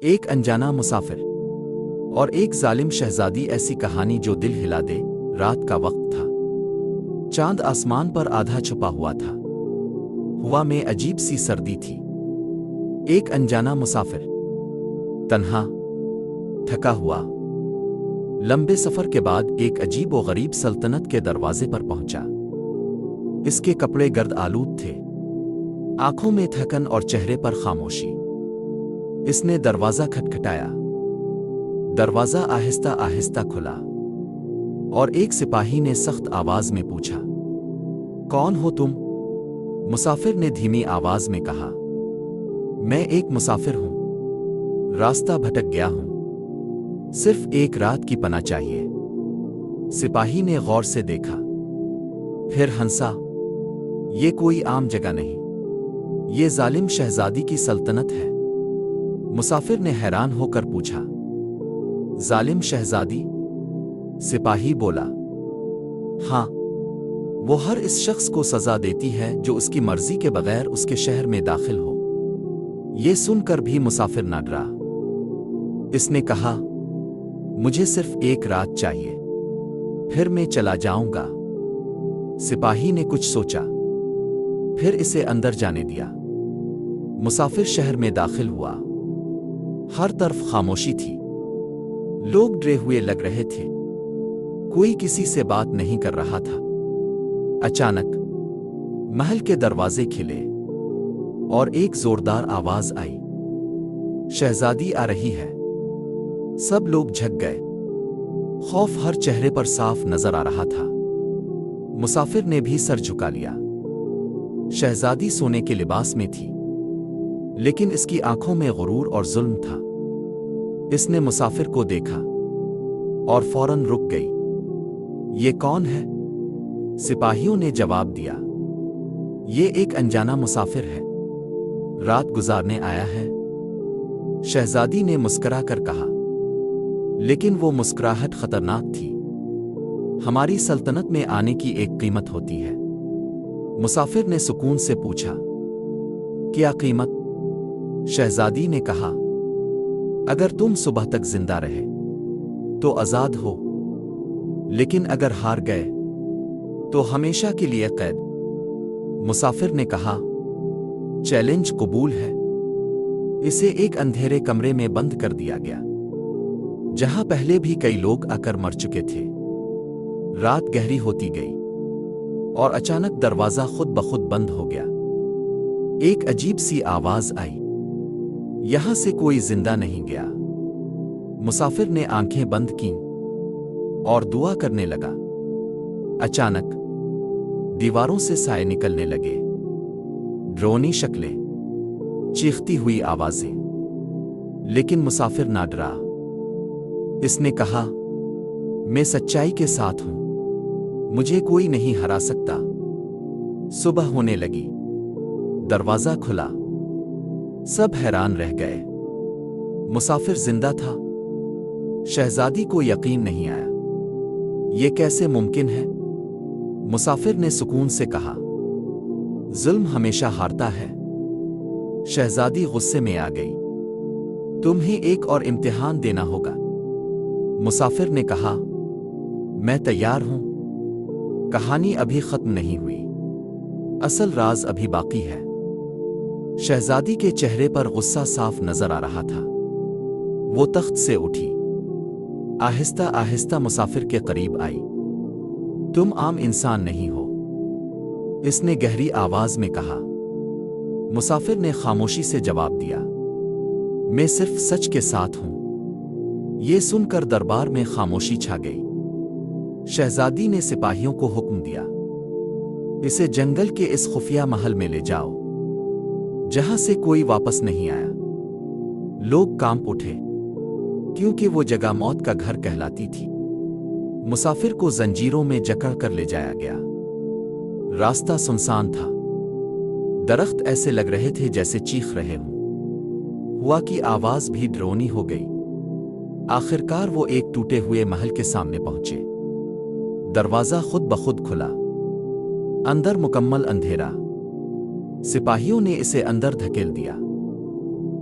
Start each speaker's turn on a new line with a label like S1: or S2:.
S1: ایک انجانا مسافر اور ایک ظالم شہزادی، ایسی کہانی جو دل ہلا دے۔ رات کا وقت تھا، چاند آسمان پر آدھا چھپا ہوا تھا، ہوا میں عجیب سی سردی تھی۔ ایک انجانا مسافر تنہا، تھکا ہوا، لمبے سفر کے بعد ایک عجیب و غریب سلطنت کے دروازے پر پہنچا۔ اس کے کپڑے گرد آلود تھے، آنکھوں میں تھکن اور چہرے پر خاموشی۔ اس نے دروازہ کھٹکھٹایا، دروازہ آہستہ آہستہ کھلا، اور ایک سپاہی نے سخت آواز میں پوچھا، کون ہو تم؟ مسافر نے دھیمی آواز میں کہا، میں ایک مسافر ہوں، راستہ بھٹک گیا ہوں، صرف ایک رات کی پناہ چاہیے۔ سپاہی نے غور سے دیکھا، پھر ہنسا، یہ کوئی عام جگہ نہیں، یہ ظالم شہزادی کی سلطنت ہے۔ مسافر نے حیران ہو کر پوچھا، ظالم شہزادی؟ سپاہی بولا، ہاں، وہ ہر اس شخص کو سزا دیتی ہے جو اس کی مرضی کے بغیر اس کے شہر میں داخل ہو۔ یہ سن کر بھی مسافر نہ ڈرا۔ اس نے کہا، مجھے صرف ایک رات چاہیے، پھر میں چلا جاؤں گا۔ سپاہی نے کچھ سوچا، پھر اسے اندر جانے دیا۔ مسافر شہر میں داخل ہوا، ہر طرف خاموشی تھی، لوگ ڈرے ہوئے لگ رہے تھے، کوئی کسی سے بات نہیں کر رہا تھا۔ اچانک محل کے دروازے کھلے اور ایک زوردار آواز آئی، شہزادی آ رہی ہے۔ سب لوگ جھک گئے، خوف ہر چہرے پر صاف نظر آ رہا تھا۔ مسافر نے بھی سر جھکا لیا۔ شہزادی سونے کے لباس میں تھی، لیکن اس کی آنکھوں میں غرور اور ظلم تھا۔ اس نے مسافر کو دیکھا اور فوراً رک گئی۔ یہ کون ہے؟ سپاہیوں نے جواب دیا، یہ ایک انجانا مسافر ہے، رات گزارنے آیا ہے۔ شہزادی نے مسکرا کر کہا، لیکن وہ مسکراہٹ خطرناک تھی۔ ہماری سلطنت میں آنے کی ایک قیمت ہوتی ہے۔ مسافر نے سکون سے پوچھا، کیا قیمت؟ شہزادی نے کہا، اگر تم صبح تک زندہ رہے تو آزاد ہو، لیکن اگر ہار گئے تو ہمیشہ کے لیے قید۔ مسافر نے کہا، چیلنج قبول ہے۔ اسے ایک اندھیرے کمرے میں بند کر دیا گیا، جہاں پہلے بھی کئی لوگ آ کر مر چکے تھے۔ رات گہری ہوتی گئی اور اچانک دروازہ خود بخود بند ہو گیا۔ ایک عجیب سی آواز آئی، یہاں سے کوئی زندہ نہیں گیا۔ مسافر نے آنکھیں بند کیں اور دعا کرنے لگا۔ اچانک دیواروں سے سائے نکلنے لگے، ڈرونی شکلیں، چیختی ہوئی آوازیں، لیکن مسافر نہ ڈرا۔ اس نے کہا، میں سچائی کے ساتھ ہوں، مجھے کوئی نہیں ہرا سکتا۔ صبح ہونے لگی، دروازہ کھلا، سب حیران رہ گئے۔ مسافر زندہ تھا۔ شہزادی کو یقین نہیں آیا، یہ کیسے ممکن ہے؟ مسافر نے سکون سے کہا، ظلم ہمیشہ ہارتا ہے۔ شہزادی غصے میں آ گئی، تمہیں ایک اور امتحان دینا ہوگا۔ مسافر نے کہا، میں تیار ہوں، کہانی ابھی ختم نہیں ہوئی، اصل راز ابھی باقی ہے۔ شہزادی کے چہرے پر غصہ صاف نظر آ رہا تھا۔ وہ تخت سے اٹھی، آہستہ آہستہ مسافر کے قریب آئی۔ تم عام انسان نہیں ہو، اس نے گہری آواز میں کہا۔ مسافر نے خاموشی سے جواب دیا، میں صرف سچ کے ساتھ ہوں۔ یہ سن کر دربار میں خاموشی چھا گئی۔ شہزادی نے سپاہیوں کو حکم دیا، اسے جنگل کے اس خفیہ محل میں لے جاؤ، جہاں سے کوئی واپس نہیں آیا۔ لوگ کانپ اٹھے، کیونکہ وہ جگہ موت کا گھر کہلاتی تھی۔ مسافر کو زنجیروں میں جکڑ کر لے جایا گیا۔ راستہ سنسان تھا، درخت ایسے لگ رہے تھے جیسے چیخ رہے ہوں، ہوا کی آواز بھی ڈرونی ہو گئی۔ آخرکار وہ ایک ٹوٹے ہوئے محل کے سامنے پہنچے۔ دروازہ خود بخود کھلا، اندر مکمل اندھیرا۔ سپاہیوں نے اسے اندر دھکیل دیا۔